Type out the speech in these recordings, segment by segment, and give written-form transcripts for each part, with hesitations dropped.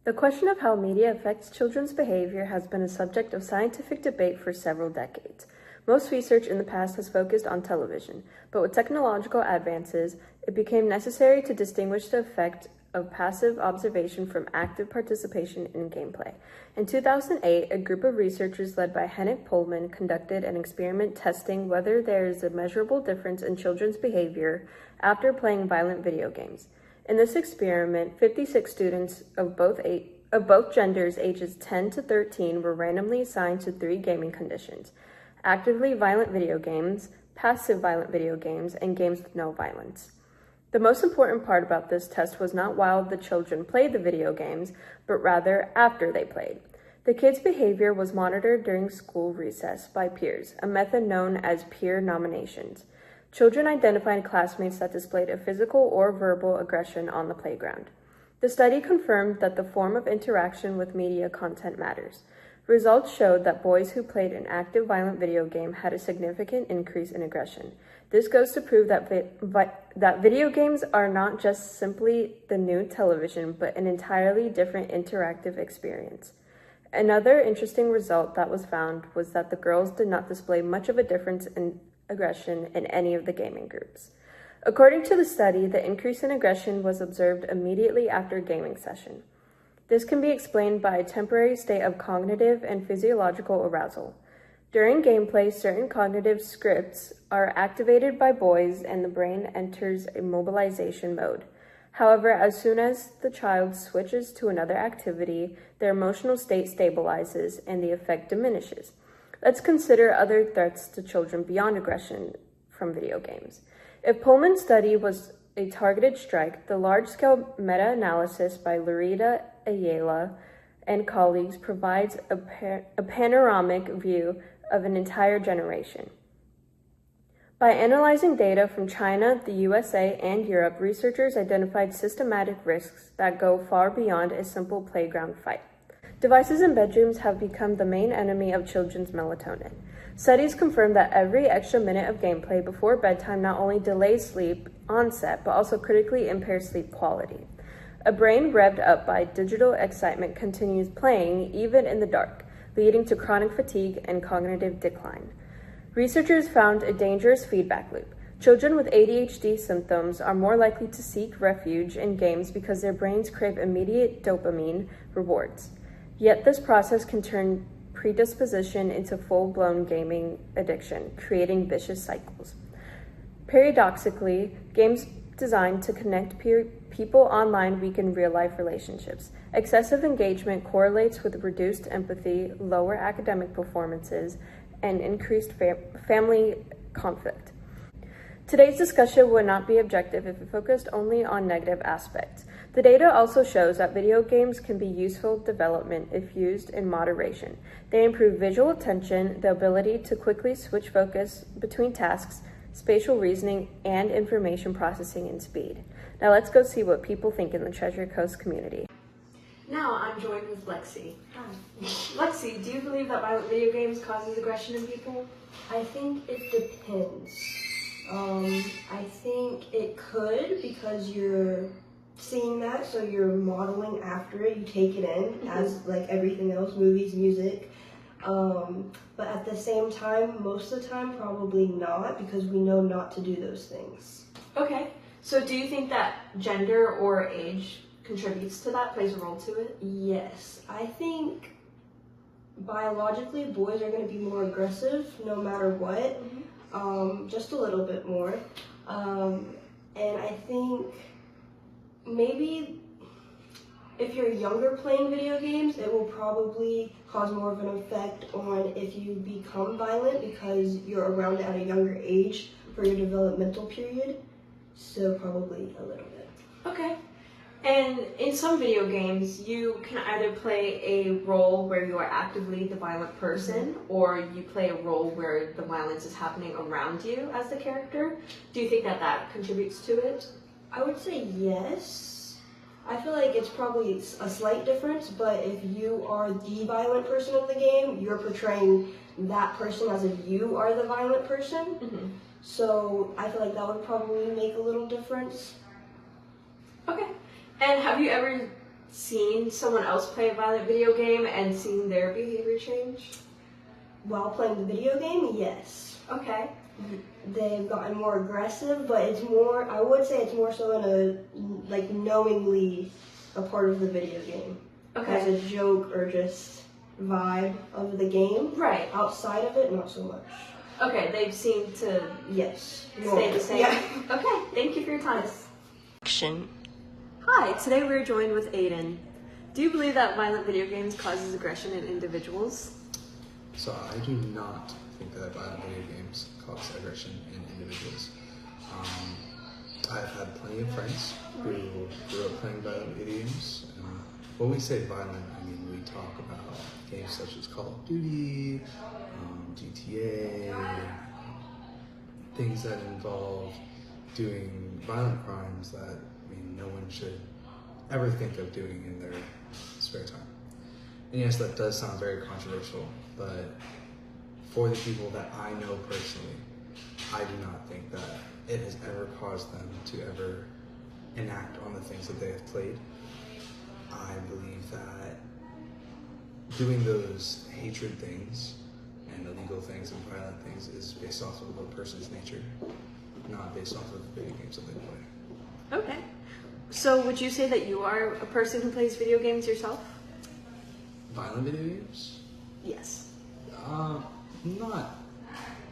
The question of how media affects children's behavior has been a subject of scientific debate for several decades. Most research in the past has focused on television, but with technological advances, it became necessary to distinguish the effect of passive observation from active participation in gameplay. In 2008, a group of researchers led by Henrik Pullman conducted an experiment testing whether there is a measurable difference in children's behavior after playing violent video games. In this experiment, 56 students of both genders ages 10 to 13 were randomly assigned to 3 gaming conditions: actively violent video games, passive violent video games, and games with no violence. The most important part about this test was not while the children played the video games, but rather after they played. The kids' behavior was monitored during school recess by peers, a method known as peer nominations. Children identified classmates that displayed a physical or verbal aggression on the playground. The study confirmed that the form of interaction with media content matters. Results showed that boys who played an active violent video game had a significant increase in aggression. This goes to prove that video games are not just simply the new television, but an entirely different interactive experience. Another interesting result that was found was that the girls did not display much of a difference in aggression in any of the gaming groups. According to the study, the increase in aggression was observed immediately after a gaming session. This can be explained by a temporary state of cognitive and physiological arousal. During gameplay, certain cognitive scripts are activated by boys and the brain enters a mobilization mode. However, as soon as the child switches to another activity, their emotional state stabilizes and the effect diminishes. Let's consider other threats to children beyond aggression from video games. If Pullman's study was a targeted strike, the large-scale meta-analysis by Lurita Ayala and colleagues provides a panoramic view of an entire generation. By analyzing data from China, the USA, and Europe, researchers identified systematic risks that go far beyond a simple playground fight. Devices in bedrooms have become the main enemy of children's melatonin. Studies confirm that every extra minute of gameplay before bedtime not only delays sleep onset, but also critically impairs sleep quality. A brain revved up by digital excitement continues playing even in the dark, leading to chronic fatigue and cognitive decline. Researchers found a dangerous feedback loop. Children with ADHD symptoms are more likely to seek refuge in games because their brains crave immediate dopamine rewards. Yet this process can turn predisposition into full-blown gaming addiction, creating vicious cycles. Paradoxically, games designed to connect people online weaken real-life relationships. Excessive engagement correlates with reduced empathy, lower academic performances, and increased family conflict. Today's discussion would not be objective if it focused only on negative aspects. The data also shows that video games can be useful development if used in moderation. They improve visual attention, the ability to quickly switch focus between tasks, spatial reasoning, and information processing and speed. Now let's go see what people think in the Treasure Coast community. Now I'm joined with Lexi. Hi. Lexi, do you believe that violent video games causes aggression in people? I think it depends. I think it could because you're seeing that, so you're modeling after it, you take it in as like everything else, movies, music. But at the same time, most of the time, probably not, because we know not to do those things. Okay, so do you think that gender or age contributes to that, plays a role to it? Yes, I think biologically boys are going to be more aggressive no matter what, just a little bit more. And I think maybe if you're younger playing video games, it will probably cause more of an effect on if you become violent because you're around it at a younger age for your developmental period. So probably a little bit. Okay. And in some video games, you can either play a role where you are actively the violent person, or you play a role where the violence is happening around you as the character. Do you think that that contributes to it? I would say yes. I feel like it's probably a slight difference, but if you are the violent person of the game, you're portraying that person as if you are the violent person. So I feel like that would probably make a little difference. Okay. And have you ever seen someone else play a violent video game and seen their behavior change? While playing the video game, yes. Okay. They've gotten more aggressive, but it's more, I would say it's more so in a, like, knowingly a part of the video game. Okay. As a joke or just vibe of the game. Right. Outside of it, not so much. Okay, they've seemed to Yes. stay the same. Yeah. Okay, thank you for your time. Action. Hi, today we're joined with Aiden. Do you believe that violent video games causes aggression in individuals? So I do not think that violent video games cause aggression in individuals. I've had plenty of friends who grew up playing violent video games. When we say violent, I mean we talk about games such as Call of Duty, GTA, things that involve doing violent crimes that no one should ever think of doing in their spare time. And yes, that does sound very controversial, but for the people that I know personally, I do not think that it has ever caused them to ever enact on the things that they have played. I believe that doing those hatred things and illegal things and violent things is based off of a person's nature, not based off of video games that they play. Okay. So would you say that you are a person who plays video games yourself? Violent video games? Yes. Not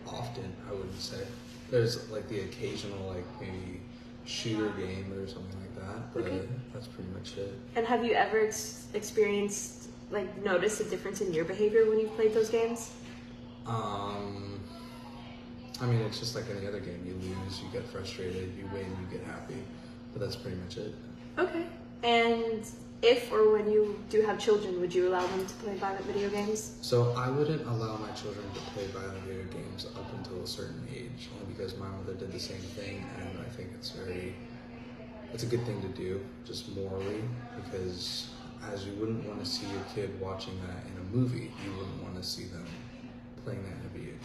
often, I wouldn't say. There's like the occasional like maybe shooter game or something like that, but that's pretty much it. And have you ever experienced, like, noticed a difference in your behavior when you've played those games? I mean, it's just like any other game. You lose, you get frustrated, you win, you get happy, but that's pretty much it. Okay. And if or when you do have children, would you allow them to play violent video games? So I wouldn't allow my children to play violent video games up until a certain age, only because my mother did the same thing, and I think it's a good thing to do, just morally, because as you wouldn't want to see your kid watching that in a movie, you wouldn't want to see them playing that in a video game.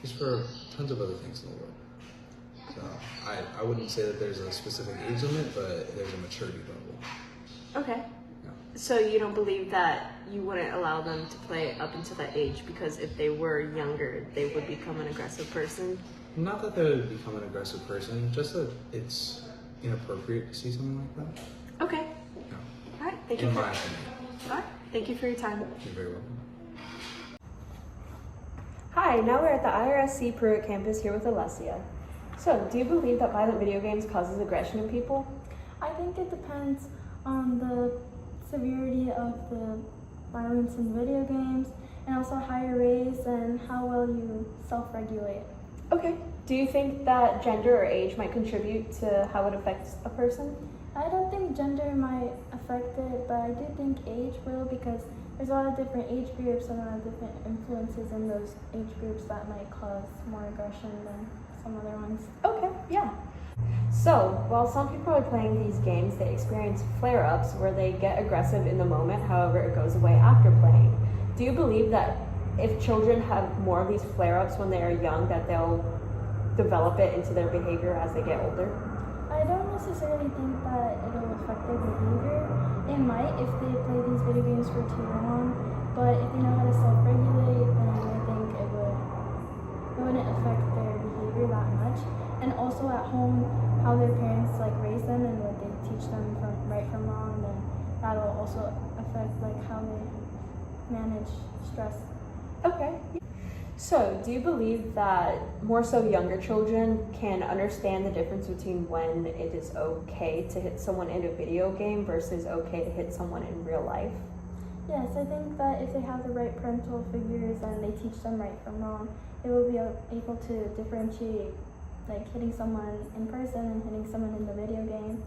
Just for tons of other things in the world. So I wouldn't say that there's a specific age limit, but there's a maturity level. Okay. Yeah. So you don't believe that you wouldn't allow them to play up until that age because if they were younger, they would become an aggressive person? Not that they would become an aggressive person, just that it's inappropriate to see something like that. Okay. Yeah. All right. Thank you. In my opinion. All right. Thank you for your time. You're very welcome. Hi, now we're at the IRSC Pruitt campus here with Alessia. So, do you believe that violent video games causes aggression in people? I think it depends on the severity of the violence in video games and also how you're raised and how well you self-regulate. Okay. Do you think that gender or age might contribute to how it affects a person? I don't think gender might affect it, but I do think age will because there's a lot of different age groups and a lot of different influences in those age groups that might cause more aggression than some other ones. Okay, yeah. So, while some people are playing these games, they experience flare-ups where they get aggressive in the moment, however it goes away after playing. Do you believe that if children have more of these flare-ups when they are young, that they'll develop it into their behavior as they get older? I don't necessarily think that it'll affect their behavior. It might if they play these video games for too long, but if they know how to self-regulate, then I think it wouldn't affect their behavior that much. And also at home, how their parents raise them and what they teach them from right from wrong, then that'll also affect how they manage stress. Okay. So, do you believe that more so younger children can understand the difference between when it is okay to hit someone in a video game versus okay to hit someone in real life? Yes, I think that if they have the right parental figures and they teach them right from wrong, they will be able to differentiate hitting someone in person and hitting someone in the video game.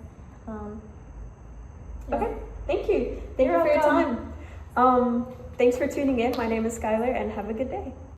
Yeah. Okay, thank you. Thank you for your time. Thanks for tuning in. My name is Skylar, and have a good day.